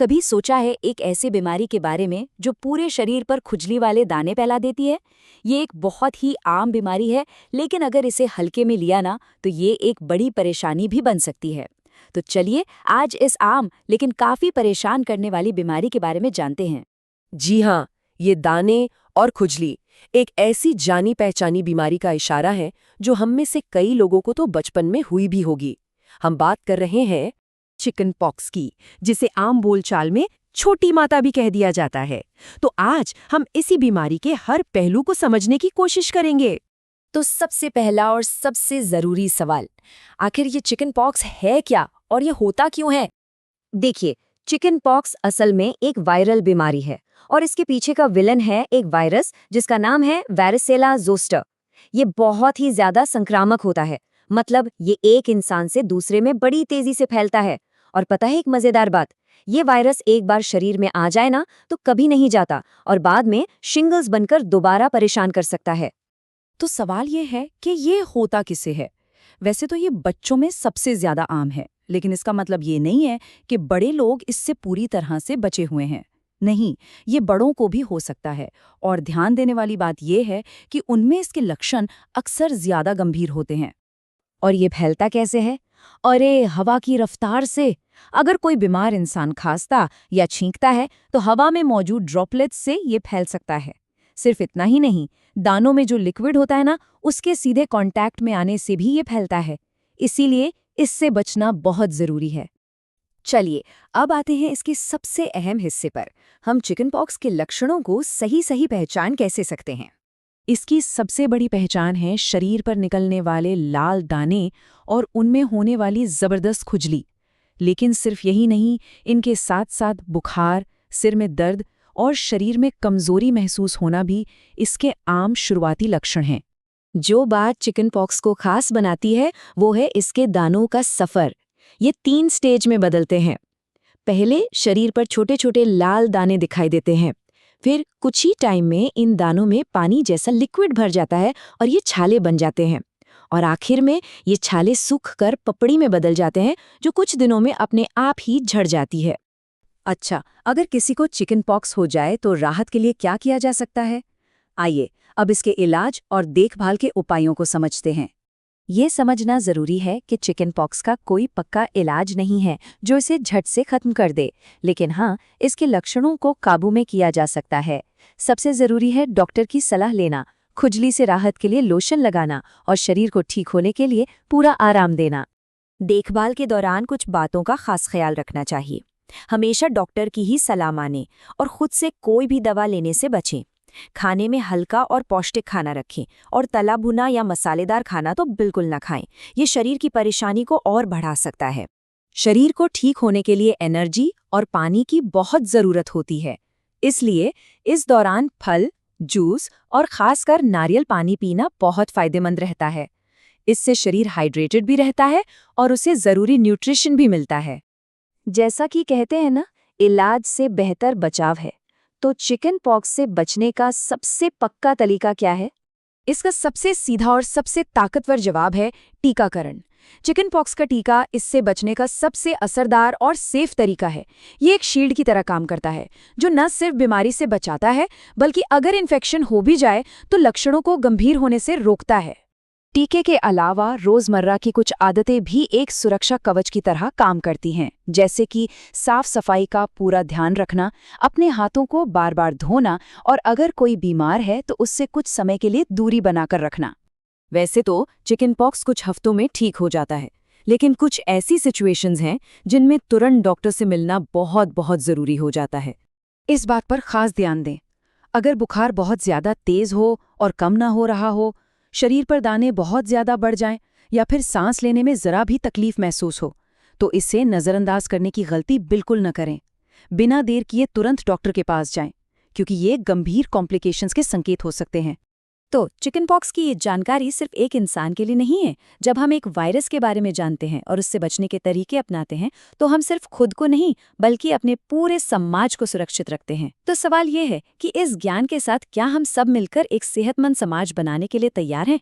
कभी सोचा है एक ऐसे बीमारी के बारे में जो पूरे शरीर पर खुजली वाले दाने फैला देती है? ये एक बहुत ही आम बीमारी है, लेकिन अगर इसे हल्के में लिया ना तो ये एक बड़ी परेशानी भी बन सकती है। तो चलिए आज इस आम लेकिन काफी परेशान करने वाली बीमारी के बारे में जानते हैं। जी हाँ, ये दाने और खुजली एक ऐसी जानी पहचानी बीमारी का इशारा है जो हम में से कई लोगों को तो बचपन में हुई भी होगी। हम बात कर रहे हैं चिकन पॉक्स की, जिसे आम बोलचाल में छोटी माता भी कह दिया जाता है। तो आज हम इसी बीमारी के हर पहलू को समझने की कोशिश करेंगे। तो सबसे पहला और सबसे जरूरी सवाल, आखिर ये चिकन पॉक्स है क्या और ये होता क्यों है? देखिए, चिकन पॉक्स असल में एक वायरल बीमारी है और इसके पीछे का विलन है एक वायरस जिसका नाम है वारिसेला जोस्टर। ये बहुत ही ज्यादा संक्रामक होता है, मतलब ये एक इंसान से दूसरे में बड़ी तेजी से फैलता है। और पता है एक मजेदार बात, ये वायरस एक बार शरीर में आ जाए ना तो कभी नहीं जाता और बाद में शिंगल्स बनकर दोबारा परेशान कर सकता है। तो सवाल ये है कि ये होता किसे है? वैसे तो ये बच्चों में सबसे ज्यादा आम है, लेकिन इसका मतलब ये नहीं है कि बड़े लोग इससे पूरी तरह से बचे हुए हैं। नहीं, ये बड़ों को भी हो सकता है। और ध्यान देने वाली बात ये है कि उनमें इसके लक्षण अक्सर ज्यादा गंभीर होते हैं। और ये फैलता कैसे है? अरे हवा की रफ्तार से। अगर कोई बीमार इंसान खांसता या छींकता है तो हवा में मौजूद ड्रॉपलेट्स से ये फैल सकता है। सिर्फ इतना ही नहीं, दानों में जो लिक्विड होता है ना, उसके सीधे कांटेक्ट में आने से भी ये फैलता है। इसीलिए इससे बचना बहुत जरूरी है। चलिए अब आते हैं इसके सबसे अहम हिस्से पर। हम चिकन पॉक्स के लक्षणों को सही पहचान कैसे सकते हैं? इसकी सबसे बड़ी पहचान है शरीर पर निकलने वाले लाल दाने और उनमें होने वाली जबरदस्त खुजली। लेकिन सिर्फ यही नहीं, इनके साथ साथ बुखार, सिर में दर्द और शरीर में कमजोरी महसूस होना भी इसके आम शुरुआती लक्षण हैं। जो बात चिकन पॉक्स को खास बनाती है वो है इसके दानों का सफर। ये 3 स्टेज में बदलते हैं। पहले शरीर पर छोटे छोटे लाल दाने दिखाई देते हैं, फिर कुछ ही टाइम में इन दानों में पानी जैसा लिक्विड भर जाता है और ये छाले बन जाते हैं। और आखिर में ये छाले सूख कर पपड़ी में बदल जाते हैं, जो कुछ दिनों में अपने आप ही झड़ जाती है। अच्छा, अगर किसी को चिकन पॉक्स हो जाए तो राहत के लिए क्या किया जा सकता है? आइए अब इसके इलाज और देखभाल के उपायों को समझते हैं। ये समझना जरूरी है कि चिकन पॉक्स का कोई पक्का इलाज नहीं है जो इसे झट से खत्म कर दे, लेकिन हाँ, इसके लक्षणों को काबू में किया जा सकता है। सबसे जरूरी है डॉक्टर की सलाह लेना, खुजली से राहत के लिए लोशन लगाना और शरीर को ठीक होने के लिए पूरा आराम देना। देखभाल के दौरान कुछ बातों का खास ख्याल रखना चाहिए। हमेशा डॉक्टर की ही सलाह मानें और खुद से कोई भी दवा लेने से बचें। खाने में हल्का और पौष्टिक खाना रखें और तला भुना या मसालेदार खाना तो बिल्कुल न खाएं। ये शरीर की परेशानी को और बढ़ा सकता है। शरीर को ठीक होने के लिए एनर्जी और पानी की बहुत ज़रूरत होती है, इसलिए इस दौरान फल, जूस और खासकर नारियल पानी पीना बहुत फायदेमंद रहता है। इससे शरीर हाइड्रेटेड भी रहता है और उसे ज़रूरी न्यूट्रिशन भी मिलता है। जैसा कि कहते हैं ना, इलाज से बेहतर बचाव है। तो चिकन पॉक्स से बचने का सबसे पक्का तरीका क्या है? इसका सबसे सीधा और सबसे ताकतवर जवाब है टीकाकरण। चिकन पॉक्स का टीका इससे बचने का सबसे असरदार और सेफ तरीका है। ये एक शील्ड की तरह काम करता है, जो न सिर्फ बीमारी से बचाता है, बल्कि अगर इन्फेक्शन हो भी जाए तो लक्षणों को गंभीर होने से रोकता है। टीके के अलावा रोजमर्रा की कुछ आदतें भी एक सुरक्षा कवच की तरह काम करती हैं, जैसे कि साफ सफाई का पूरा ध्यान रखना, अपने हाथों को बार बार धोना और अगर कोई बीमार है तो उससे कुछ समय के लिए दूरी बनाकर रखना। वैसे तो चिकन पॉक्स कुछ हफ्तों में ठीक हो जाता है, लेकिन कुछ ऐसी सिचुएशंस हैं जिनमें तुरंत डॉक्टर से मिलना बहुत बहुत ज़रूरी हो जाता है। इस बात पर खास ध्यान दें। अगर बुखार बहुत ज़्यादा तेज़ हो और कम ना हो रहा हो, शरीर पर दाने बहुत ज़्यादा बढ़ जाएं या फिर सांस लेने में ज़रा भी तकलीफ महसूस हो, तो इसे नज़रअंदाज करने की गलती बिल्कुल न करें। बिना देर किए तुरंत डॉक्टर के पास जाएं, क्योंकि ये गंभीर कॉम्प्लिकेशंस के संकेत हो सकते हैं। तो चिकन पॉक्स की ये जानकारी सिर्फ एक इंसान के लिए नहीं है। जब हम एक वायरस के बारे में जानते हैं और उससे बचने के तरीके अपनाते हैं, तो हम सिर्फ खुद को नहीं बल्कि अपने पूरे समाज को सुरक्षित रखते हैं। तो सवाल ये है कि इस ज्ञान के साथ क्या हम सब मिलकर एक सेहतमंद समाज बनाने के लिए तैयार हैं?